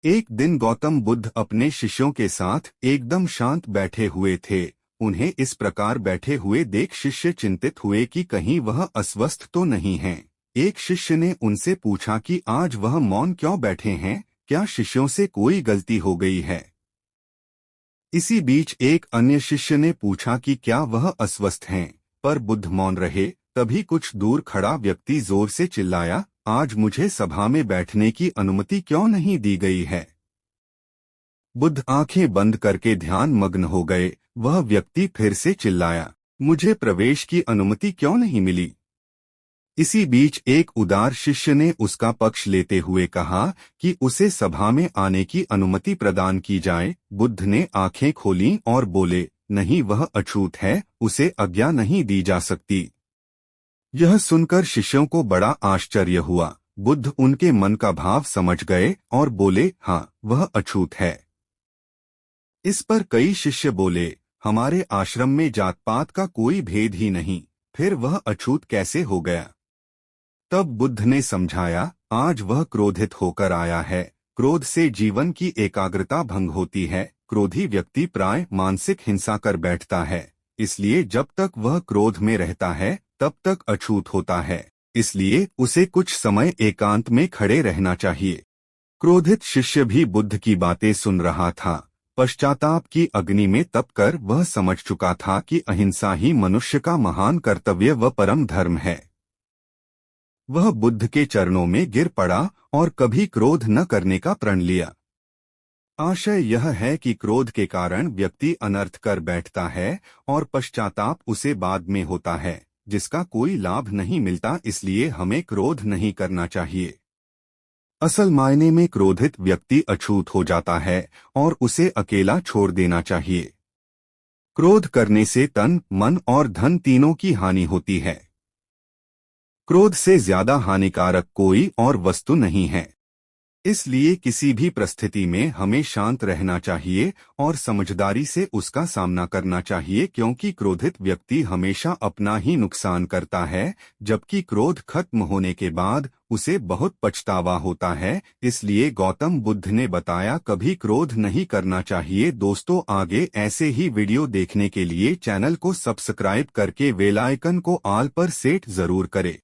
एक दिन गौतम बुद्ध अपने शिष्यों के साथ एकदम शांत बैठे हुए थे। उन्हें इस प्रकार बैठे हुए देख शिष्य चिंतित हुए कि कहीं वह अस्वस्थ तो नहीं हैं। एक शिष्य ने उनसे पूछा कि आज वह मौन क्यों बैठे हैं, क्या शिष्यों से कोई गलती हो गई है। इसी बीच एक अन्य शिष्य ने पूछा कि क्या वह अस्वस्थ हैं, पर बुद्ध मौन रहे। तभी कुछ दूर खड़ा व्यक्ति जोर से चिल्लाया, आज मुझे सभा में बैठने की अनुमति क्यों नहीं दी गई है। बुद्ध आंखें बंद करके ध्यान मग्न हो गए। वह व्यक्ति फिर से चिल्लाया, मुझे प्रवेश की अनुमति क्यों नहीं मिली। इसी बीच एक उदार शिष्य ने उसका पक्ष लेते हुए कहा कि उसे सभा में आने की अनुमति प्रदान की जाए। बुद्ध ने आंखें खोलीं और बोले, नहीं, वह अछूत है, उसे आज्ञा नहीं दी जा सकती। यह सुनकर शिष्यों को बड़ा आश्चर्य हुआ। बुद्ध उनके मन का भाव समझ गए और बोले, हाँ, वह अछूत है। इस पर कई शिष्य बोले, हमारे आश्रम में जात पात का कोई भेद ही नहीं, फिर वह अछूत कैसे हो गया। तब बुद्ध ने समझाया, आज वह क्रोधित होकर आया है। क्रोध से जीवन की एकाग्रता भंग होती है। क्रोधी व्यक्ति प्राय मानसिक हिंसा कर बैठता है। इसलिए जब तक वह क्रोध में रहता है तब तक अछूत होता है। इसलिए उसे कुछ समय एकांत में खड़े रहना चाहिए। क्रोधित शिष्य भी बुद्ध की बातें सुन रहा था। पश्चाताप की अग्नि में तपकर वह समझ चुका था कि अहिंसा ही मनुष्य का महान कर्तव्य व परम धर्म है। वह बुद्ध के चरणों में गिर पड़ा और कभी क्रोध न करने का प्रण लिया। आशय यह है कि क्रोध के कारण व्यक्ति अनर्थ कर बैठता है और पश्चाताप उसे बाद में होता है, जिसका कोई लाभ नहीं मिलता। इसलिए हमें क्रोध नहीं करना चाहिए। असल मायने में क्रोधित व्यक्ति अछूत हो जाता है और उसे अकेला छोड़ देना चाहिए। क्रोध करने से तन, मन और धन तीनों की हानि होती है। क्रोध से ज्यादा हानिकारक कोई और वस्तु नहीं है। इसलिए किसी भी परिस्थिति में हमें शांत रहना चाहिए और समझदारी से उसका सामना करना चाहिए, क्योंकि क्रोधित व्यक्ति हमेशा अपना ही नुकसान करता है, जबकि क्रोध खत्म होने के बाद उसे बहुत पछतावा होता है। इसलिए गौतम बुद्ध ने बताया, कभी क्रोध नहीं करना चाहिए। दोस्तों, आगे ऐसे ही वीडियो देखने के लिए चैनल को सब्सक्राइब करके बेल आइकन को ऑल पर सेट जरूर करें।